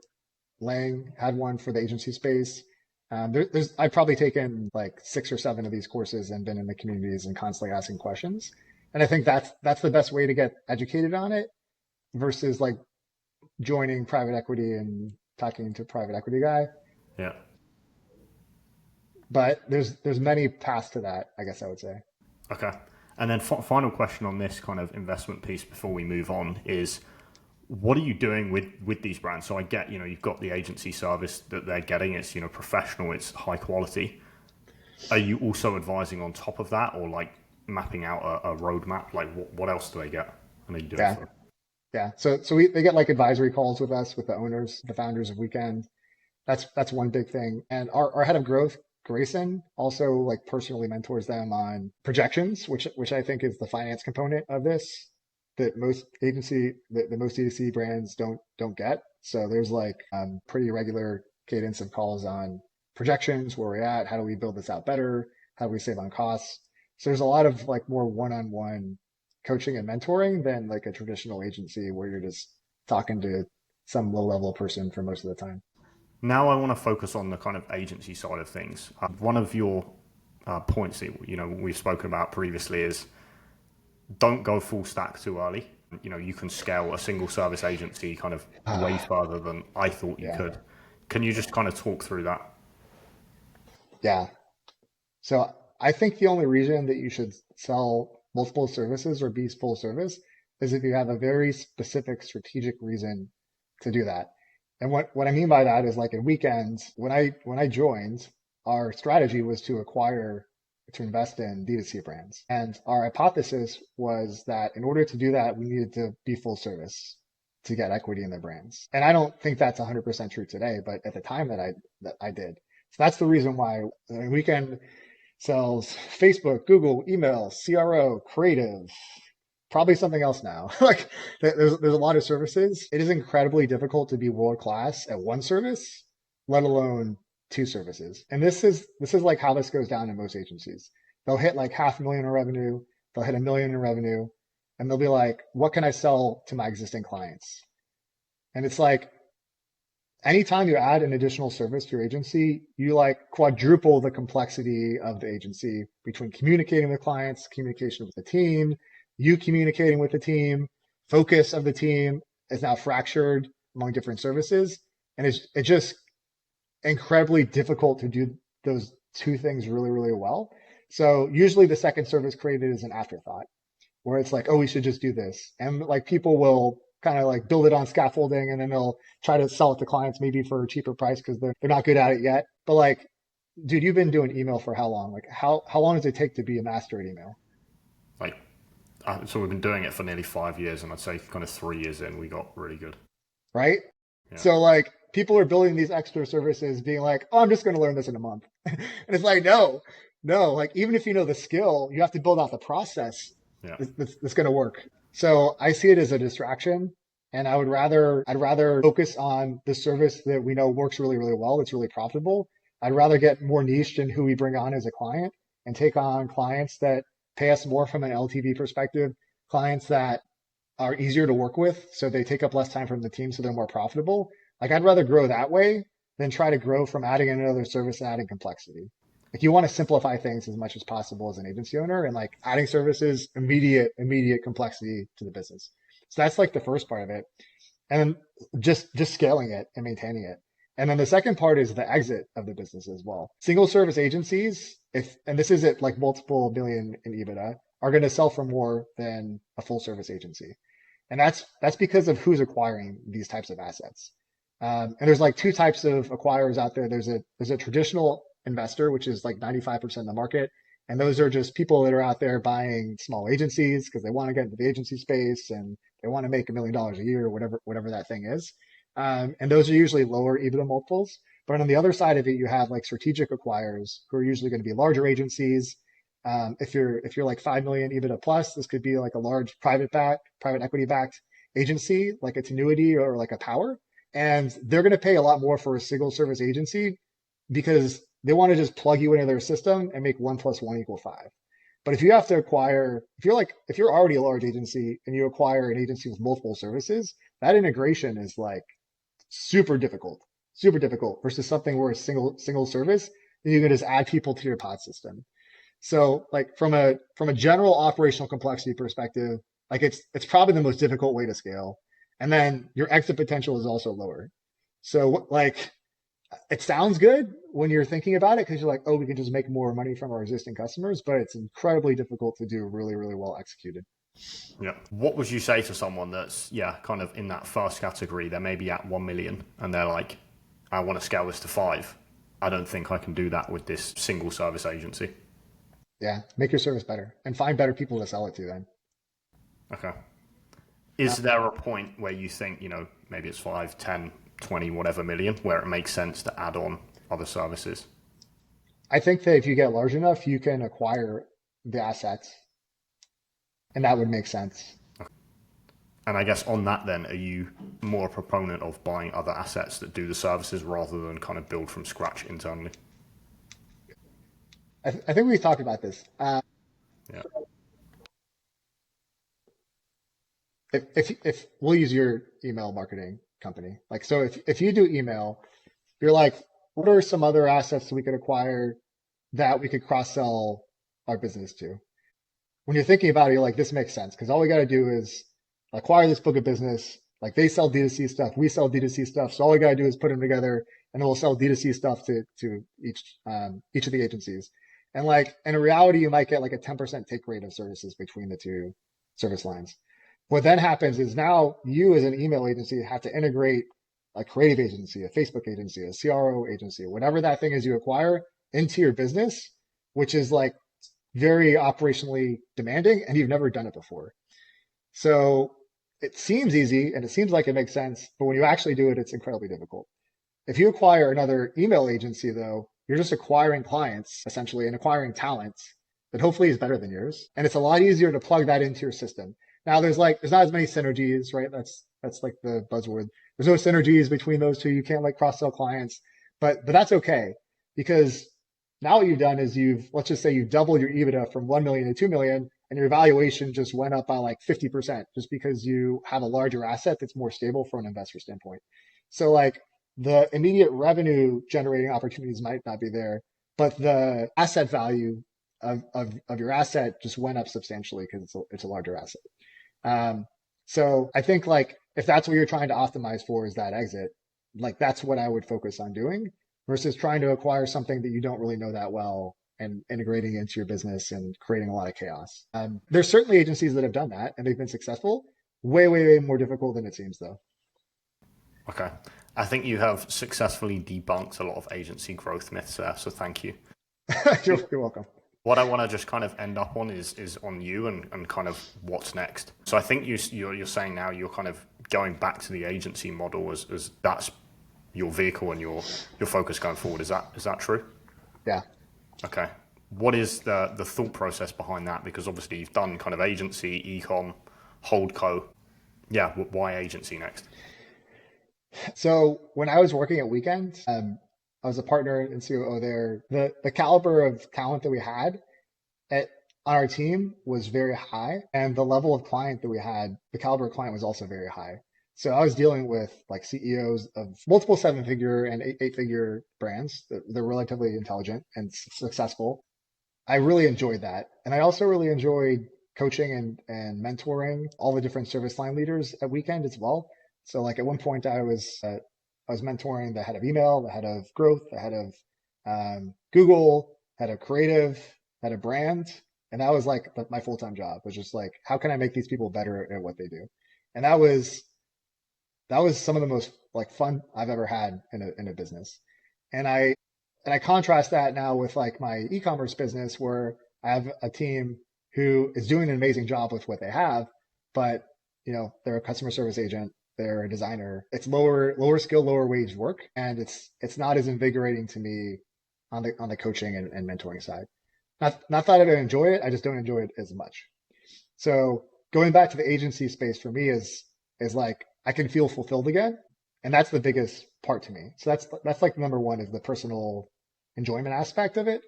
Lang had one for the agency space. I've probably taken like 6 or 7 of these courses and been in the communities and constantly asking questions. And I think that's the best way to get educated on it versus like joining private equity and talking to a private equity guy. Yeah. But there's many paths to that, I guess I would say. Okay. And then final question on this kind of investment piece before we move on is, What are you doing with these brands? So I get, you've got the agency service that they're getting. It's, professional, it's high quality. Are you also advising on top of that, or like mapping out a roadmap? Like what else do they get? And they do Yeah. it for. Yeah. So they get like advisory calls with us, with the owners, the founders of Weekend. That's one big thing. And our head of growth, Grayson, also like personally mentors them on projections, which I think is the finance component of this that most most DTC brands don't get. So there's like pretty regular cadence of calls on projections, where we're at, how do we build this out better, how do we save on costs. So there's a lot of like more one-on-one coaching and mentoring than like a traditional agency where you're just talking to some low-level person for most of the time. Now I want to focus on the kind of agency side of things. One of your points that we've spoken about previously is don't go full stack too early. You can scale a single service agency kind of way further than I thought you could. Can you just kind of talk through that? Yeah. So I think the only reason that you should sell multiple services or be full service is if you have a very specific strategic reason to do that. And what I mean by that is like at Weekends, when I joined, our strategy was to invest in D2C brands. And our hypothesis was that in order to do that, we needed to be full service to get equity in the brands. And I don't think that's 100% true today, but at the time that I did. So that's the reason why Weekend sells Facebook, Google, email, CRO, creative, probably something else now. Like there's a lot of services. It is incredibly difficult to be world class at one service, let alone two services. And this is like how this goes down in most agencies. They'll hit like $500,000 in revenue, they'll hit $1 million in revenue, and they'll be like, what can I sell to my existing clients? And it's like, anytime you add an additional service to your agency, you like quadruple the complexity of the agency between communicating with clients, communication with the team, you communicating with the team, focus of the team is now fractured among different services. And it's just incredibly difficult to do those two things really, really well. So usually the second service created is an afterthought, where it's like, oh, we should just do this. And like people will kind of like build it on scaffolding, and then they'll try to sell it to clients maybe for a cheaper price because they're not good at it yet. But like, dude, you've been doing email for how long? Like how long does it take to be a master at email? Like, so we've been doing it for nearly 5 years, and I'd say kind of 3 years in, we got really good. Right? Yeah. So like people are building these extra services being like, oh, I'm just going to learn this in a month. And it's like, no, like even if you know the skill, you have to build out the process that's going to work. So I see it as a distraction, and I'd rather focus on the service that we know works really, really well. It's really profitable. I'd rather get more niched in who we bring on as a client and take on clients that pay us more from an LTV perspective, clients that are easier to work with, so they take up less time from the team, so they're more profitable. Like I'd rather grow that way than try to grow from adding another service and adding complexity. Like you want to simplify things as much as possible as an agency owner, and like adding services, immediate complexity to the business. So that's like the first part of it. And then just scaling it and maintaining it. And then the second part is the exit of the business as well. Single service agencies, and this is at like multiple million in EBITDA, are going to sell for more than a full service agency. And that's because of who's acquiring these types of assets. And there's like two types of acquirers out there. There's a traditional investor, which is like 95% of the market. And those are just people that are out there buying small agencies because they want to get into the agency space and they want to make $1 million a year, whatever that thing is. And those are usually lower EBITDA multiples. But on the other side of it, you have like strategic acquirers who are usually going to be larger agencies. If you're like 5 million EBITDA plus, this could be like a large private equity backed agency, like a Tenuity or like a Power. And they're going to pay a lot more for a single service agency because they want to just plug you into their system and make 1 + 1 = 5. But if you have to acquire, if you're already a large agency and you acquire an agency with multiple services, that integration is like super difficult versus something where it's single service, and you can just add people to your pod system. So like from a general operational complexity perspective, like it's probably the most difficult way to scale. And then your exit potential is also lower. So like it sounds good when you're thinking about it because you're like, oh, we can just make more money from our existing customers, but it's incredibly difficult to do really, really well executed. Yeah. What would you say to someone that's, kind of in that first category? They're maybe at 1 million and they're like, I want to scale this to 5. I don't think I can do that with this single service agency. Yeah, make your service better and find better people to sell it to then. Okay. Is there a point where you think, maybe it's 5, 10, 20, whatever million, where it makes sense to add on other services? I think that if you get large enough, you can acquire the assets, and that would make sense. And I guess on that then, are you more a proponent of buying other assets that do the services rather than kind of build from scratch internally? I think we've talked about this. Yeah. If we'll use your email marketing company, like, so if you do email, you're like, what are some other assets we could acquire that we could cross sell our business to? When you're thinking about it, you're like, this makes sense because all we got to do is acquire this book of business. Like, they sell D2C stuff, we sell D2C stuff, so all we got to do is put them together, and then we'll sell D2C stuff to each of the agencies. And like, in reality, you might get like a 10% take rate of services between the two service lines. What then happens is now you as an email agency have to integrate a creative agency, a Facebook agency, a CRO agency, whatever that thing is you acquire into your business, which is like very operationally demanding, and you've never done it before. So it seems easy and it seems like it makes sense, but when you actually do it, it's incredibly difficult. If you acquire another email agency, though, you're just acquiring clients essentially and acquiring talent that hopefully is better than yours. And it's a lot easier to plug that into your system. Now there's not as many synergies, right? That's like the buzzword. There's no synergies between those two. You can't like cross sell clients, but that's okay because now what you've done is let's just say you doubled your EBITDA from 1 million to 2 million, and your valuation just went up by like 50% just because you have a larger asset that's more stable from an investor standpoint. So like the immediate revenue generating opportunities might not be there, but the asset value of your asset just went up substantially because it's a larger asset. So I think like if that's what you're trying to optimize for is that exit, like that's what I would focus on doing versus trying to acquire something that you don't really know that well and integrating into your business and creating a lot of chaos. There's certainly agencies that have done that and they've been successful. Way, way, way more difficult than it seems though. Okay. I think you have successfully debunked a lot of agency growth myths there, so thank you. You're welcome. What I want to just kind of end up on is on you and kind of what's next. So I think you're saying now you're kind of going back to the agency model as that's your vehicle and your focus going forward. Is that true? Yeah. Okay. What is the thought process behind that? Because obviously you've done kind of agency, eCom, holdco. Yeah. Why agency next? So when I was working at Weekend, I was a partner and COO there. The caliber of talent that we had on our team was very high, and the level of client that we had, the caliber of client was also very high. So I was dealing with like CEOs of multiple 7-figure and 8-figure brands. They're relatively intelligent and successful. I really enjoyed that, and I also really enjoyed coaching and mentoring all the different service line leaders at Weekend as well. So like at one point I was mentoring the head of email, the head of growth, the head of Google, head of creative, head of brand. And that was like my full-time job, was just like, how can I make these people better at what they do? And that was some of the most like fun I've ever had in a business. And I contrast that now with like my e-commerce business where I have a team who is doing an amazing job with what they have, but they're a customer service agent. They're a designer. It's lower skill, lower wage work, and it's not as invigorating to me on the coaching and mentoring side. Not that I don't enjoy it, I just don't enjoy it as much. So going back to the agency space for me is like I can feel fulfilled again, and that's the biggest part to me. So that's like number one is the personal enjoyment aspect of it,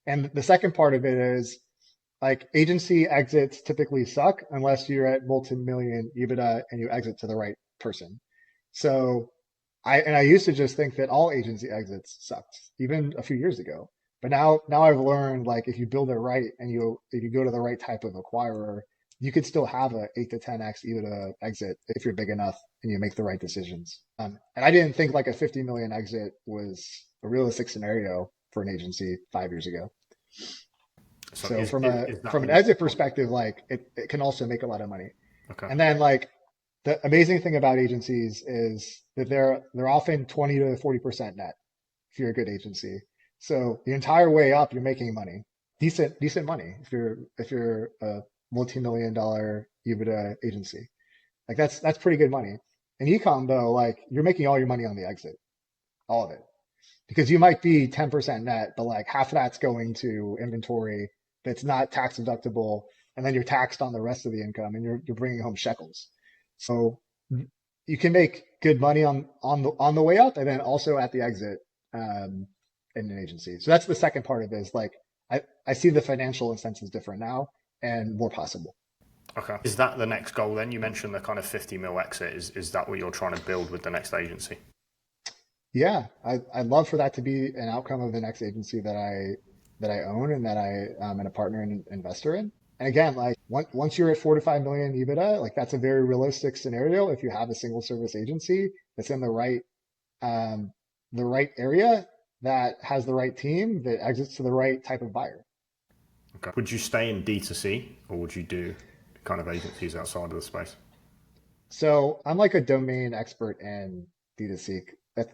and the second part of it is like agency exits typically suck unless you're at multi-million EBITDA and you exit to the right person. So I used to just think that all agency exits sucked even a few years ago. But now I've learned like if you build it right and if you go to the right type of acquirer, you could still have a 8 to 10x EBITDA exit if you're big enough and you make the right decisions. And I didn't think like a 50 million exit was a realistic scenario for an agency 5 years ago. So from is that an exit perspective, like it can also make a lot of money. okay? And then like the amazing thing about agencies is that they're often 20 to 40% net if you're a good agency. So the entire way up, you're making money, decent money if you're a multi-million-dollar EBITDA agency. Like that's pretty good money. In ecom though, like you're making all your money on the exit, all of it, because you might be 10% net, but like half of that's going to inventory that's not tax deductible, and then you're taxed on the rest of the income, and you're bringing home shekels. So you can make good money on the way up, and then also at the exit in an agency. So that's the second part of it. Is like I see the financial incentives different now and more possible. Okay. Is that the next goal then? You mentioned the kind of 50 mil exit. Is that what you're trying to build with the next agency? Yeah, I'd love for that to be an outcome of the next agency that I own and that I am a partner and investor in. And again, like once you're at 4 to 5 million EBITDA, like that's a very realistic scenario if you have a single service agency that's in the right area, that has the right team, that exits to the right type of buyer. Okay. Would you stay in D2C or would you do kind of agencies outside of the space? So I'm like a domain expert in D2C.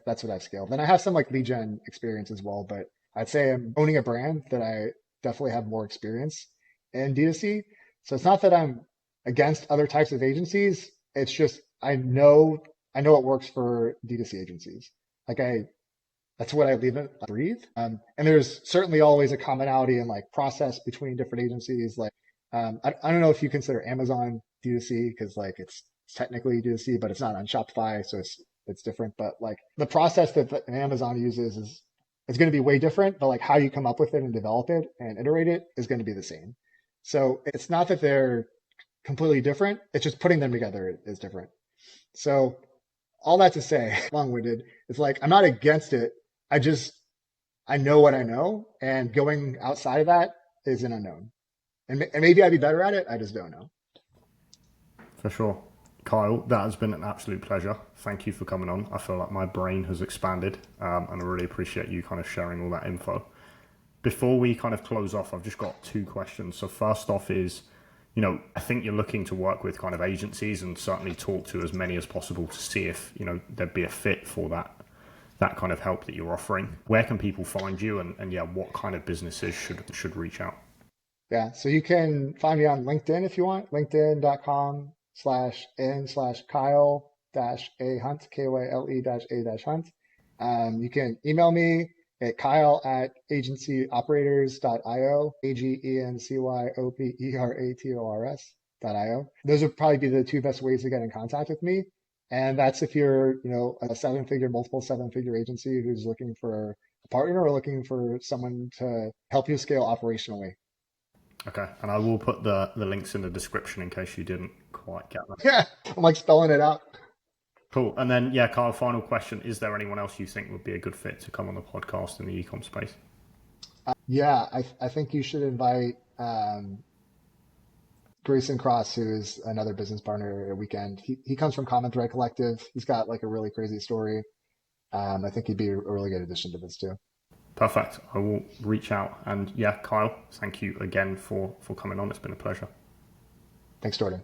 That's what I've scaled. And I have some like lead gen experience as well, but I'd say I'm owning a brand that I definitely have more experience in D2C. So it's not that I'm against other types of agencies. It's just I know it works for D2C agencies. Like that's what I live and breathe. And there's certainly always a commonality in like process between different agencies. Like I don't know if you consider Amazon D2C because like it's technically D2C, but it's not on Shopify, so it's different. But like the process that Amazon uses is going to be way different, but like how you come up with it and develop it and iterate it is going to be the same. So it's not that they're completely different. It's just putting them together is different. So all that to say, long-winded, it's like I'm not against it. I know what I know, and going outside of that is an unknown. And maybe I'd be better at it. I just don't know. For sure. Kyle, that has been an absolute pleasure. Thank you for coming on. I feel like my brain has expanded, and I really appreciate you kind of sharing all that info. Before we kind of close off, I've just got 2 questions. So first off is, I think you're looking to work with kind of agencies and certainly talk to as many as possible to see if, there'd be a fit for that kind of help that you're offering. Where can people find you and yeah, what kind of businesses should reach out? Yeah, so you can find me on LinkedIn if you want, linkedin.com/Kyle-A Hunt, KYLE-A-Hunt. You can email me at kyle@agencyoperators.io, agencyOperators.io. Those would probably be the 2 best ways to get in contact with me. And that's if you're, a multiple 7-figure agency who's looking for a partner or looking for someone to help you scale operationally. Okay, and I will put the links in the description in case you didn't quite get that. Yeah, I'm like spelling it out. Cool. And then, yeah, Kyle, final question. Is there anyone else you think would be a good fit to come on the podcast in the e-com space? Yeah, I think you should invite Grayson Cross, who is another business partner at Weekend. He comes from Common Thread Collective. He's got like a really crazy story. I think he'd be a really good addition to this too. Perfect. I will reach out. And yeah, Kyle, thank you again for coming on. It's been a pleasure. Thanks, Jordan.